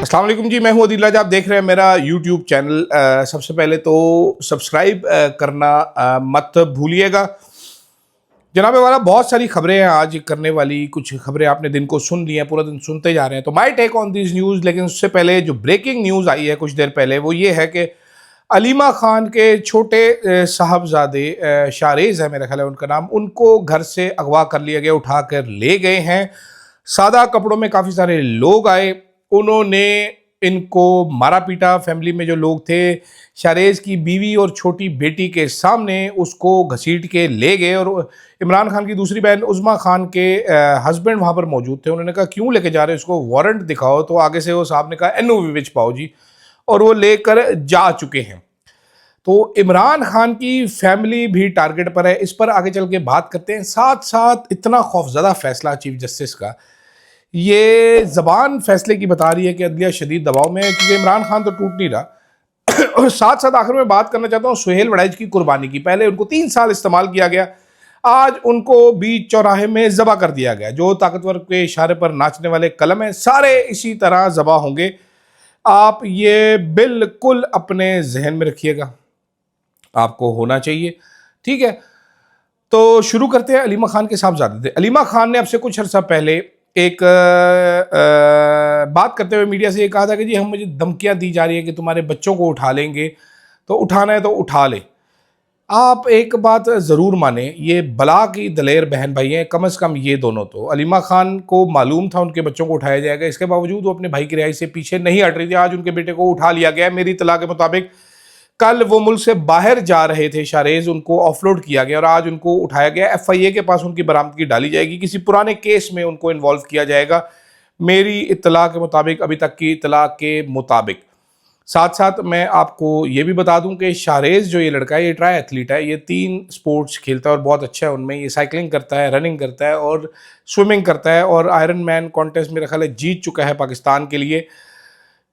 अस्सलाम वालेकुम जी, मैं हूं अदील राज। आप देख रहे हैं मेरा यूट्यूब चैनल। सबसे पहले तो सब्सक्राइब करना मत भूलिएगा। जनाबे वाला बहुत सारी खबरें हैं आज करने वाली। कुछ खबरें आपने दिन को सुन ली हैं, पूरा दिन सुनते जा रहे हैं, तो माई टेक ऑन दिस न्यूज़। लेकिन उससे पहले जो ब्रेकिंग न्यूज़ आई है कुछ देर पहले, वो ये है कि अलीमा खान के छोटे साहबजादे शारेज़ है, मेरा ख्याल है उनका नाम, उनको घर से अगवा कर लिया गया, उठा कर ले गए हैं। सादा कपड़ों में काफ़ी सारे लोग आए, उन्होंने इनको मारा पीटा। फैमिली में जो लोग थे, शारेज़ की बीवी और छोटी बेटी के सामने उसको घसीट के ले गए। और इमरान खान की दूसरी बहन उज़्मा खान के हस्बैंड वहाँ पर मौजूद थे। उन्होंने कहा क्यों लेके जा रहे हो इसको, वारंट दिखाओ। तो आगे से वो साहब ने कहा NOV विच पाओ जी, और वो लेकर जा चुके हैं। तो इमरान खान की फैमिली भी टारगेट पर है, इस पर आगे चल के बात करते हैं। साथ साथ इतना खौफजदा फैसला चीफ जस्टिस का, ये ज़बान फैसले की बता रही है कि अदलिया शदीद दबाव में है, क्योंकि इमरान खान तो टूट नहीं रहा। और साथ साथ आखिर में बात करना चाहता हूँ सुहेल वड़ैच की कुर्बानी की। पहले उनको 3 साल इस्तेमाल किया गया, आज उनको बीच चौराहे में ज़बा कर दिया गया। जो ताकतवर के इशारे पर नाचने वाले कलम हैं, सारे इसी तरह ज़बा होंगे। आप ये बिल्कुल अपने जहन में रखिएगा, आपको होना चाहिए, ठीक है। तो शुरू करते हैं। अलीमा खान के साहबजादे थे। अलीमा खान ने अब से कुछ अर्सा पहले एक बात करते हुए मीडिया से ये कहा था कि जी हम मुझे धमकियां दी जा रही है कि तुम्हारे बच्चों को उठा लेंगे, तो उठाना है तो उठा ले। आप एक बात ज़रूर माने, ये बला की दलेर बहन भाई हैं, कम से कम ये दोनों। तो अलीमा खान को मालूम था उनके बच्चों को उठाया जाएगा, इसके बावजूद वो अपने भाई की रिहाई से पीछे नहीं हट रही थी। आज उनके बेटे को उठा लिया गया। मेरी इत्तला के मुताबिक कल वो मुल्क से बाहर जा रहे थे शारेज़, उनको ऑफलोड किया गया और आज उनको उठाया गया। FIA के पास उनकी बरामदगी डाली जाएगी, किसी पुराने केस में उनको इन्वॉल्व किया जाएगा, मेरी इत्तला के मुताबिक, अभी तक की इत्तला के मुताबिक। साथ साथ मैं आपको ये भी बता दूं कि शारेज़ जो ये लड़का है, ये ट्राई एथलीट है, ये 3 स्पोर्ट्स खेलता है और बहुत अच्छा है उनमें। ये साइकिलिंग करता है, रनिंग करता है और स्विमिंग करता है, और आयरन मैन कॉन्टेस्ट मेरा ख्याल है जीत चुका है पाकिस्तान के लिए।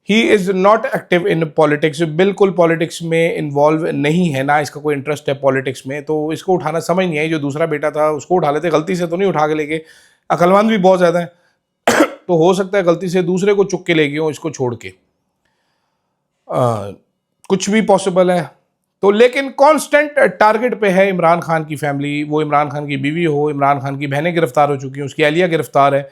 He is not active in politics, बिल्कुल पॉलिटिक्स में इन्वॉल्व नहीं है, ना इसका कोई इंटरेस्ट है पॉलिटिक्स में। तो इसको उठाना समझ नहीं आई। जो दूसरा बेटा था उसको उठा लेते, गलती से तो नहीं उठा के लेके, अक्लमंद भी बहुत ज़्यादा है। तो हो सकता है गलती से दूसरे को चुक के ले गए हो इसको छोड़ के, कुछ भी पॉसिबल है। तो लेकिन कांस्टेंट टारगेट पे है इमरान खान की फैमिली। वो इमरान खान की बीवी हो, इमरान खान की बहनें गिरफ्तार हो चुकी हैं, उसकी अहलिया गिरफ्तार है,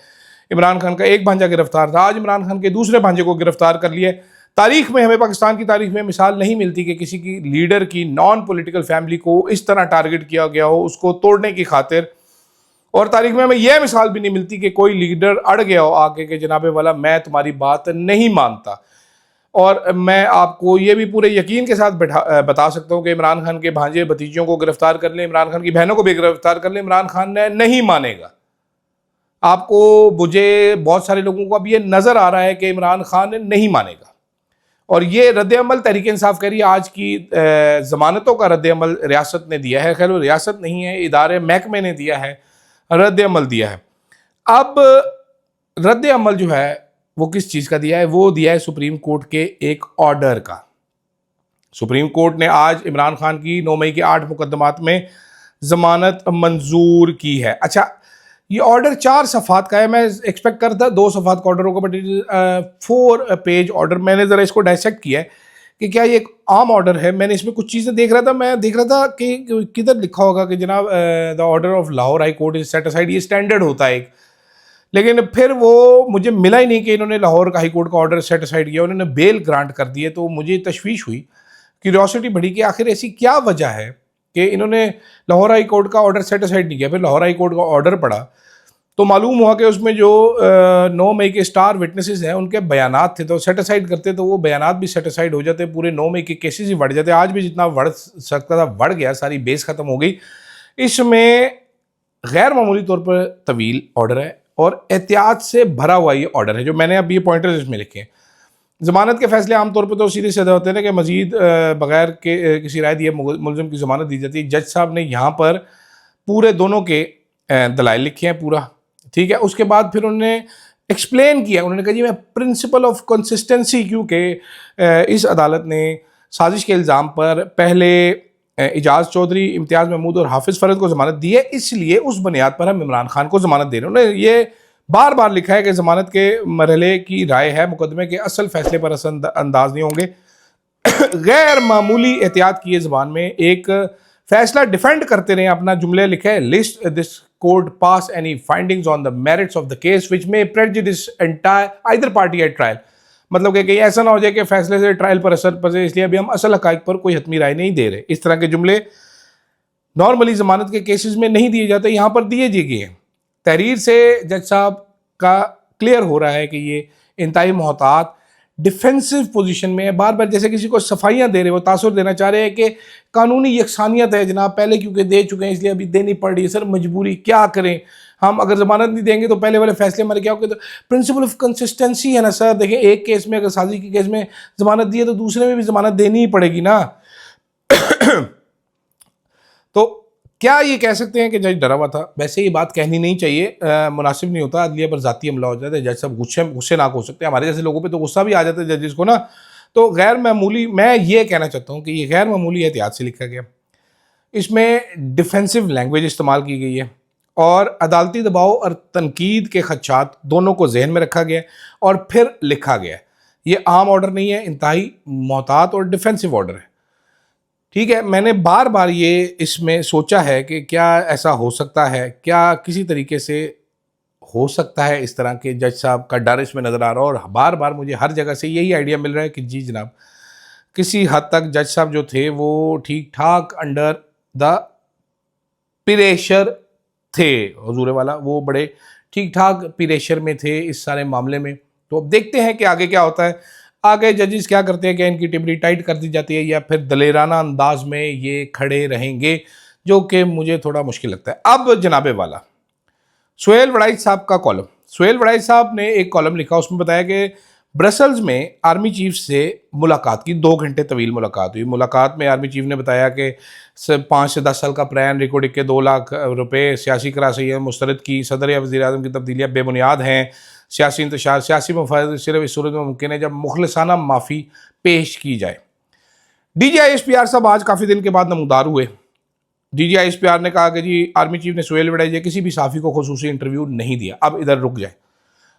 इमरान खान का एक भांजा गिरफ्तार था, आज इमरान खान के दूसरे भांजे को गिरफ्तार कर लिया। तारीख में, हमें पाकिस्तान की तारीख में मिसाल नहीं मिलती कि किसी की लीडर की नॉन पॉलिटिकल फैमिली को इस तरह टारगेट किया गया हो उसको तोड़ने की खातिर। और तारीख में हमें यह मिसाल भी नहीं मिलती कि कोई लीडर अड़ गया हो आके कि जनाबे वाला मैं तुम्हारी बात नहीं मानता। और मैं आपको ये भी पूरे यकीन के साथ बता सकता हूँ कि इमरान खान के भांजे भतीजियों को गिरफ्तार कर ले, इमरान खान की बहनों को भी गिरफ्तार कर ले, इमरान खान ने नहीं मानेगा। आपको, मुझे, बहुत सारे लोगों को अब ये नज़र आ रहा है कि इमरान खान नहीं मानेगा। और ये रद्द-ए-अमल तहरीक इंसाफ कह रही है, आज की ज़मानतों का रद्द-ए-अमल रियासत ने दिया है। खैर वो रियासत नहीं है, इदारे महकमे ने दिया है, रद्द-ए-अमल दिया है। अब रद्द-ए-अमल जो है वो किस चीज़ का दिया है? वो दिया है सुप्रीम कोर्ट के एक ऑर्डर का। सुप्रीम कोर्ट ने आज इमरान खान की 9 मई के 8 मुकदमात में ज़मानत मंजूर की है। अच्छा, ये ऑर्डर 4 सफ़ात का है। मैं एक्सपेक्ट करता 2 सफ़ात का ऑर्डर होगा, but it is 4 page order. मैंने ज़रा इसको डायसेक्ट किया है कि क्या ये एक आम ऑर्डर है। मैंने इसमें कुछ चीज़ें देख रहा था, मैं देख रहा था कि किधर लिखा होगा कि जनाब the order of Lahore high court is set aside. ये स्टैंडर्ड होता है एक, लेकिन फिर वो मुझे मिला ही नहीं कि इन्होंने लाहौर हाई कोर्ट का ऑर्डर सेट असाइड किया, उन्होंने बेल ग्रांट कर दिए। तो मुझे तशवीश हुई, क्यूरियोसिटी बढ़ी कि आखिर ऐसी क्या वजह है कि इन्होंने लाहौर हाई कोर्ट का ऑर्डर सेट असाइड नहीं किया। फिर लाहौर हाई कोर्ट का ऑर्डर पड़ा तो मालूम हुआ कि उसमें जो 9 मई के स्टार विटनेसेस हैं उनके बयानात थे, तो सेट असाइड करते तो वो बयानात भी सेट असाइड हो जाते, पूरे 9 मई के केसेस ही बढ़ जाते। आज भी जितना बढ़ सकता था बढ़ गया, सारी बेस ख़त्म हो गई। इसमें गैर मामूली तौर पर तवील ऑर्डर है और एहतियात से भरा हुआ ये ऑर्डर है। जो मैंने अब ये पॉइंटर्स इसमें लिखे हैं, ज़मानत के फैसले आमतौर पर तो सीधे सीधे होते हैं ना कि मजीद बगैर के किसी राय दिए मुलज़िम की ज़मानत दी जाती है। जज साहब ने यहाँ पर पूरे दोनों के दलाइल लिखे हैं पूरा, ठीक है। उसके बाद फिर उन्होंने एक्सप्लेन किया, उन्होंने कहा जी मैं प्रिंसिपल ऑफ कंसिस्टेंसी, क्योंकि इस अदालत ने साजिश के इल्ज़ाम पर पहले इजाज़ चौधरी, इम्तियाज़ महमूद और हाफिज़ फ़रद को ज़मानत दी है, इसलिए उस बुनियाद पर हम इमरान खान को ज़मानत दे रहे हैं। उन्होंने ये बार बार लिखा है कि जमानत के मरहले की राय है, मुकदमे के असल फैसले पर असर अंदाज नहीं होंगे। गैर मामूली एहतियात की ज़बान में एक फैसला डिफेंड करते रहे। अपना जुमले लिखे, lest this court pass any findings on the merits of the case which may prejudice entire either party at trial. मतलब कि कहीं ऐसा ना हो जाए कि फैसले से ट्रायल पर असर पड़े, इसलिए अभी हम असल हकाइक पर कोई हतमी राय नहीं दे रहे। इस तरह के जुमले नॉर्मली जमानत के केसेस में नहीं दिए जाते, यहाँ पर दिए गए हैं। तहरीर से जज साहब का क्लियर हो रहा है कि ये इंतहाई मोहतात डिफेंसिव पोजीशन में है। बार बार जैसे किसी को सफाइयाँ दे रहे, वो तासुर देना चाह रहे हैं कि कानूनी यकसानियत है जनाब, पहले क्योंकि दे चुके हैं इसलिए अभी देनी पड़ रही है। सर मजबूरी क्या करें, हम अगर जमानत नहीं देंगे तो पहले वाले फैसले हमारे क्या होंगे। तो प्रिंसिपल ऑफ कंसिस्टेंसी है ना सर। देखें, एक केस में अगर साजिश के केस में जमानत दी है तो दूसरे में भी जमानत देनी ही पड़ेगी ना। तो क्या ये कह सकते हैं कि जज डरा हुआ था? वैसे ये बात कहनी नहीं चाहिए, मुनासिब नहीं होता। अदलिया पर जाती हमला हो जाता है, जज साहब गुस्से नाक हो सकते हैं। हमारे जैसे लोगों पे तो गुस्सा भी आ जाता है जजेस को ना। तो गैर मामूली, मैं ये कहना चाहता हूँ कि ये गैर मामूली एहतियात से लिखा गया। इसमें डिफेंसिव लैंग्वेज इस्तेमाल की गई है और अदालती दबाव और तनकीद के खदशात दोनों को जहन में रखा गया और फिर लिखा गया। ये आम ऑर्डर नहीं है, इंतहाई मोहतात और डिफेंसिव ऑर्डर है। ठीक है, मैंने बार बार ये इसमें सोचा है कि क्या ऐसा हो सकता है, क्या किसी तरीके से हो सकता है इस तरह के जज साहब का डर इसमें नज़र आ रहा है। और बार बार मुझे हर जगह से यही आइडिया मिल रहा है कि जी जनाब, किसी हद तक जज साहब जो थे वो ठीक ठाक अंडर द प्रेशर थे। हुजूर वाला वो बड़े ठीक ठाक प्रेशर में थे इस सारे मामले में। तो अब देखते हैं कि आगे क्या होता है। आगे जजेस क्या करते हैं कि इनकी टिबरी टाइट कर दी जाती है या फिर दलेराना अंदाज में ये खड़े रहेंगे, जो कि मुझे थोड़ा मुश्किल लगता है। अब जनाबे वाला सुहेल वड़ाइच साहब का कॉलम। सुहेल वड़ाइच साहब ने एक कॉलम लिखा, उसमें बताया कि ब्रसल्स में आर्मी चीफ से मुलाकात की, 2 घंटे तवील मुलाकात हुई। मुलाकात में आर्मी चीफ ने बताया कि 5 से 10 साल का प्लान, रिकॉर्ड के 2 लाख रुपए, सियासी करासियाँ मुस्तरद की, सदर या वज़ीर आज़म की तब्दीलियाँ बेबुनियाद हैं, सियासी इंतशार, सियासी मफाद सिर्फ इस सूरत में मुमकिन है जब मुखलसाना माफ़ी पेश की जाए। DGI-SPR साहब आज काफ़ी दिन के बाद नमूदार हुए। DGI-SPR ने कहा कि जी आर्मी चीफ ने सुहेल वड़ाइच किसी भी साफ़ी को खुसूसी इंटरव्यू नहीं दिया, अब इधर रुक जाए।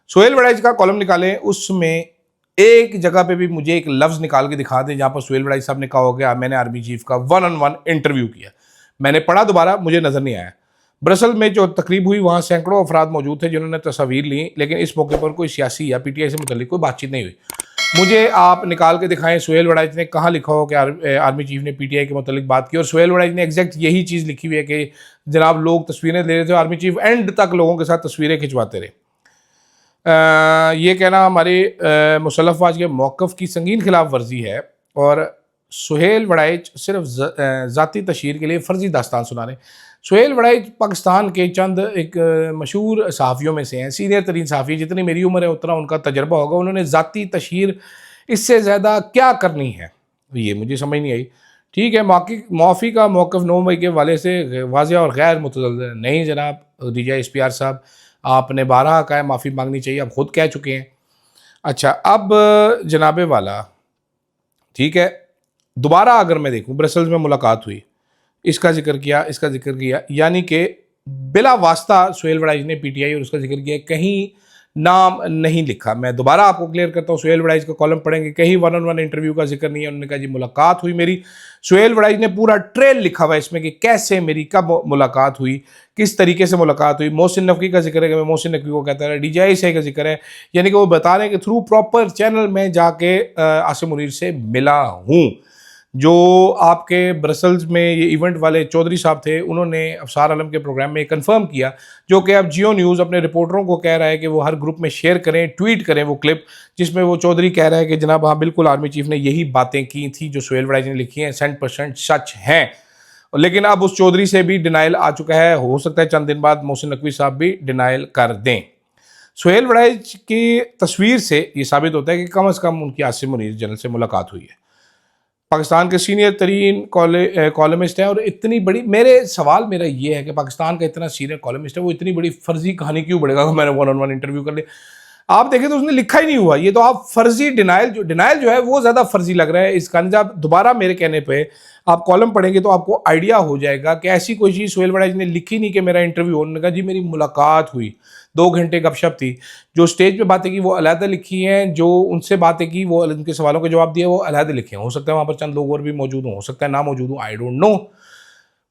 सुहेल वड़ाइच का कॉलम निकालें, उसमें एक जगह पे भी मुझे एक लफ्ज़ निकाल के दिखा दें जहाँ पर सुहेल वड़ाइच साहब ने कहा हो कि मैंने आर्मी चीफ का 1-on-1 इंटरव्यू किया। मैंने पढ़ा दोबारा, मुझे नज़र नहीं आया। ब्रसल में जो तकरीब हुई वहाँ सैकड़ों अफराद मौजूद थे जिन्होंने तस्वीर ली, लेकिन इस मौके पर कोई सियासी या PTI से मुतल्लिक कोई बातचीत नहीं हुई। मुझे आप निकाल के दिखाएं सुहेल वड़ाइच ने कहाँ लिखा हो कि आर्मी चीफ ने PTI के मुतल्लिक बात की। और सुहेल वड़ाइच ने एग्जैक्ट यही चीज़ लिखी हुई है कि जनाब लोग तस्वीरें ले रहे थे, आर्मी चीफ एंड तक लोगों के साथ तस्वीरें खिंचवाते रहे। ये कहना हमारे मुसल्लफबाज के मौक़िफ़ की संगीन खिलाफ वर्जी है और सुहेल वड़ाइच सिर्फ ज़ाती तशहीर के लिए फ़र्जी दास्तान सुना रहे। सुहेल वड़ाइच पाकिस्तान के चंद एक मशहूर सहाफ़ियों में से हैं, सीनियर तरीन सहाफ़ी। जितनी मेरी उम्र है उतना उनका तजर्बा होगा। उन्होंने ज़ाती तशहीर इससे ज़्यादा क्या करनी है, ये मुझे समझ नहीं आई। ठीक है, माफ़ी का मौक़िफ़ 9 मई के वाले से वाज़ेह और गैर मुतज़ल्ज़ल नहीं जनाब। DGI-SPR साहब, आपने 12 कहा माफ़ी मांगनी चाहिए, आप खुद कह चुके हैं। अच्छा, अब जनाबे वाला, ठीक है, दोबारा अगर मैं देखूं, ब्रसल्स में मुलाकात हुई, इसका जिक्र किया, यानी कि बिला वास्ता सुहेल वड़ाइच ने PTI और उसका जिक्र किया, कहीं नाम नहीं लिखा। मैं दोबारा आपको क्लियर करता हूँ, सुहेल वड़ाइच का कॉलम पढ़ेंगे, कहीं 1-on-1 इंटरव्यू का जिक्र नहीं है। उन्होंने कहा जी मुलाकात हुई मेरी। सुहेल वड़ाइच ने पूरा ट्रेल लिखा हुआ है इसमें कि कैसे मेरी कब मुलाकात हुई, किस तरीके से मुलाकात हुई। मोहसिन नकवी का जिक्र है कि मैं मोहसिन नकवी को कहता है, DGI से का जिक्र है, यानी कि वो बता रहे हैं कि थ्रू प्रॉपर चैनल में जाके आसिम मुनीर से मिला हूँ। जो आपके ब्रसल्स में ये इवेंट वाले चौधरी साहब थे, उन्होंने अफसार आलम के प्रोग्राम में कंफर्म किया, जो कि अब जियो न्यूज़ अपने रिपोर्टरों को कह रहा है कि वो हर ग्रुप में शेयर करें, ट्वीट करें वो क्लिप, जिसमें वो चौधरी कह रहा है कि जनाब हाँ बिल्कुल आर्मी चीफ ने यही बातें की थी जो सुहेल वड़ाइच ने लिखी हैं, 100% सच हैं। लेकिन अब उस चौधरी से भी डिनाइल आ चुका है। हो सकता है चंद दिन बाद मोहसिन नकवी साहब भी डिनाइल कर दें। सुहेल वड़ाइच की तस्वीर से ये साबित होता है कि कम अज़ कम उनकी आसिम मुनीर जनरल से मुलाकात हुई है। पाकिस्तान के सीनियर तरीन कॉलमिस्ट हैं और इतनी बड़ी, मेरा ये है कि पाकिस्तान का इतना सीनियर कॉलमिस्ट है, वो इतनी बड़ी फर्जी कहानी क्यों बढ़ेगा कि मैंने 1-on-1 इंटरव्यू कर लिया। आप देखें तो उसने लिखा ही नहीं हुआ। ये तो आप फर्जी डिनाइल जो है वो ज़्यादा फर्जी लग रहा है इस कहानी से। आप दोबारा मेरे कहने पे आप कॉलम पढ़ेंगे तो आपको आइडिया हो जाएगा कि ऐसी कोई चीज़ सोहेल वड़ाइच ने लिखी नहीं कि मेरा इंटरव्यू होने का जी मेरी मुलाकात हुई, 2 घंटे गपशप थी। जो स्टेज पे बातें की वो अलहदा लिखी हैं, जो उनसे बातें की वो उनके सवालों के जवाब दिए वो अलहदा लिखे हैं। हो सकता है वहाँ पर चंद लोग और भी मौजूद हों, हो सकता है ना मौजूद हों, आई डोंट नो।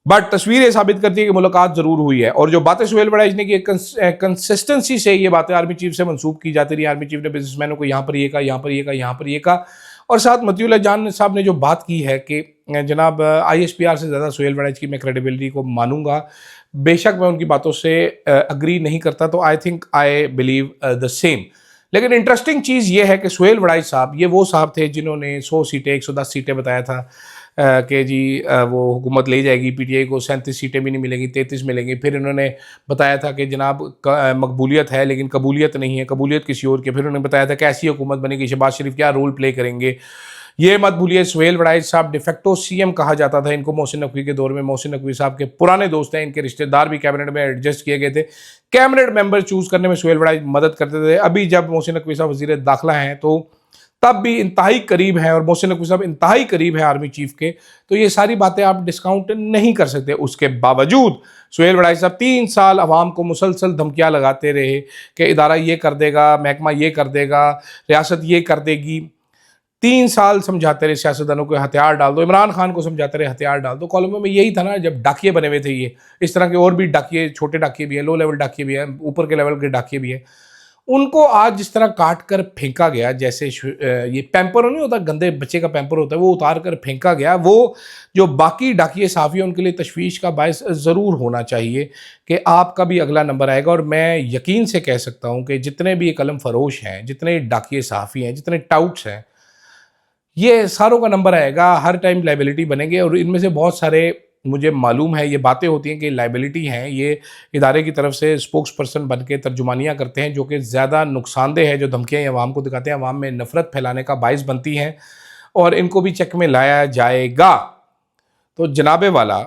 बट तस्वीर ये साबित करती है कि मुलाकात जरूर हुई है। और जो बातें सुहेल वड़ाइच ने की कंसिस्टेंसी से ये बातें आर्मी चीफ से मंसूब की जाती रही। आर्मी चीफ ने बिजनेसमैनों को यहाँ पर ये कहा, यहाँ पर ये कहा, यहाँ पर ये कहा। और साथ मतीउल्लाह जान साहब ने जो बात की है कि जनाब ISPR से ज़्यादा सुहेल वड़ाइच की मैं क्रेडिबिलिटी को मानूंगा। बेशक मैं उनकी बातों से अग्री नहीं करता, तो I think I believe the same. लेकिन इंटरेस्टिंग चीज़ ये है कि सुहेल वड़ाइच साहब ये वो साहब थे जिन्होंने 100 सीटें 110 सीटें बताया था कि जी वो हुकूमत ले जाएगी, PTI को 37 सीटें भी नहीं मिलेंगी, 33 मिलेंगी। फिर इन्होंने बताया था कि जनाब मकबूलियत है लेकिन कबूलियत नहीं है, कबूलियत किसी और की। फिर उन्होंने बताया था कैसी हुकूमत बनेगी, शहबाज शरीफ क्या रोल प्ले करेंगे। ये मत भूलिए सुहेल वड़ाइच साहब डिफेक्टो CM कहा जाता था इनको मोहसिन नकवी के दौर में। मोहसिन नकवी साहब के पुराने दोस्त हैं, इनके रिश्तेदार भी कैबिनेट में एडजस्ट किए गए थे। कैबिनेट मेंबर चूज करने में सुहेल वड़ाइच मदद करते थे। अभी जब मोहसिन नकवी साहब वजीर दाखिला हैं तो तब भी इंतहाई करीब है, और मोहसिन नकवी साहब इंतहाई करीब है आर्मी चीफ के। तो ये सारी बातें आप डिस्काउंट नहीं कर सकते। उसके बावजूद सुहेल वड़ाइच साहब 3 साल अवाम को मुसलसल धमकियां लगाते रहे कि इदारा ये कर देगा, महकमा ये कर देगा, रियासत ये कर देगी। 3 साल समझाते रहे सियासतदानों को हथियार डाल दो, इमरान खान को समझाते रहे हथियार डाल दो। कॉलम में यही था ना, जब डाकिए बने हुए थे ये, इस तरह के और भी डाकिए, छोटे डाकिए भी हैं, लो लेवल डाकिए भी हैं, ऊपर के लेवल के डाकिए भी हैं। उनको आज जिस तरह काट कर फेंका गया, जैसे ये पैम्पर नहीं होता, गंदे बच्चे का पैम्पर होता है, वो उतार कर फेंका गया, वो जो बाकी डाकिए साफ़ी हैं उनके लिए तशवीश का बायस ज़रूर होना चाहिए कि आपका भी अगला नंबर आएगा। और मैं यकीन से कह सकता हूँ कि जितने भी कलम फरोश हैं, जितने डाकिए साफ़ी हैं, जितने टाउट्स हैं, ये सारों का नंबर आएगा। हर टाइम लाइबिलिटी बनेंगे। और इनमें से बहुत सारे मुझे मालूम है, ये बातें होती हैं कि लाइबिलिटी हैं, ये इदारे की तरफ से स्पोक्स पर्सन बन के तर्जुमानियाँ करते हैं, जो कि ज़्यादा नुकसानदेह है। जो धमकियाँ अवाम को दिखाते हैं, अवाम में नफ़रत फैलाने का बायस बनती हैं, और इनको भी चेक में लाया जाएगा। तो जनाबे वाला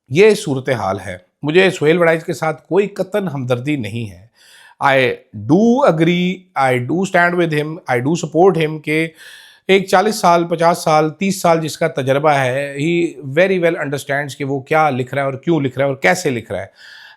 ये सूरत हाल है। मुझे सुहेल वड़ाइच के साथ कोई कतन हमदर्दी नहीं है। I do agree, I do stand with him, I do support him कि एक 40 साल, 50 साल, 30 साल जिसका तजर्बा है, ही वेरी वेल अंडरस्टैंड्स कि वो क्या लिख रहा है और क्यों लिख रहा है और कैसे लिख रहा है।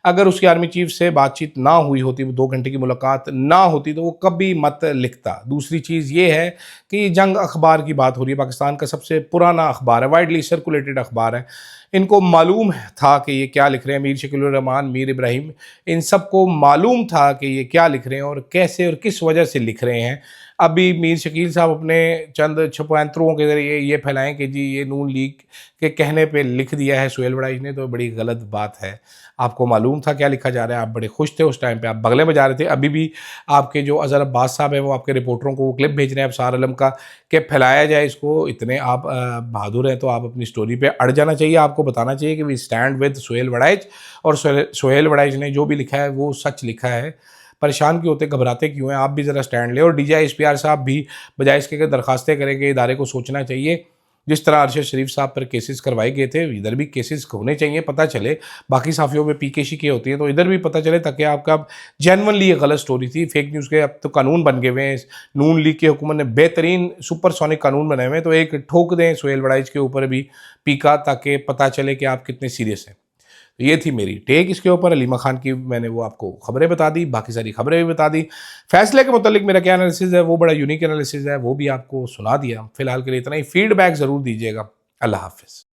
अगर उसकी आर्मी चीफ से बातचीत ना हुई होती, वो 2 घंटे की मुलाकात ना होती, तो वो कभी मत लिखता। दूसरी चीज़ ये है कि जंग अखबार की बात हो रही है, पाकिस्तान का सबसे पुराना अखबार है, वाइडली सर्कुलेटेड अखबार है। इनको मालूम था कि ये क्या लिख रहे हैं। मीर शकील रहमान, मीर इब्राहिम, इन सबको मालूम था कि ये क्या लिख रहे हैं और कैसे और किस वजह से लिख रहे हैं। अभी मीर शकील साहब अपने चंद छपैंतरों के ज़रिए ये फैलाएं कि जी ये नून लीग के कहने पे लिख दिया है सुहेल वड़ाइच ने, तो बड़ी गलत बात है। आपको मालूम था क्या लिखा जा रहा है, आप बड़े खुश थे उस टाइम पे, आप बगले बजा रहे थे। अभी भी आपके जो अज़हर अब्बास साहब हैं वो आपके रिपोर्टरों को वो क्लिप भेज रहे हैं अबसार आलम का कि फैलाया जाए इसको। इतने आप बहादुर हैं तो आप अपनी स्टोरी पे अड़ जाना चाहिए। आपको बताना चाहिए कि we stand with Sohail Warraich, और सुहेल वड़ाइच ने जो भी लिखा है वो सच लिखा है। परेशान क्यों होते, घबराते क्यों हैं? आप भी ज़रा स्टैंड लें। और DGI साहब भी बजाय इसके कि दरखास्तें करें कि इदारे को सोचना चाहिए। जिस तरह अरशद शरीफ साहब पर केसेस करवाए गए थे, इधर भी केसेस होने चाहिए, पता चले। बाकी साफियों में PK शिके होती हैं तो इधर भी पता चले, ताकि आपका जेन्युइनली ये गलत स्टोरी थी। फेक न्यूज़ के अब तो कानून बन गए हुए हैं। नून लीग की हुकूमत ने बेहतरीन सुपरसोनिक कानून बनाए हुए हैं, तो एक ठोक दें सुहेल वड़ाइच के ऊपर भी पीका, ताकि पता चले कि आप कितने सीरियस हैं। तो ये थी मेरी टेक इसके ऊपर। अलीमा खान की मैंने वो आपको खबरें बता दी, बाकी सारी खबरें भी बता दी। फैसले के मुतालिक मेरा क्या एनालिसिस है, वो बड़ा यूनिक एनालिसिस है, वो भी आपको सुना दिया। फिलहाल के लिए इतना ही। फीडबैक ज़रूर दीजिएगा। अल्लाह हाफिज़।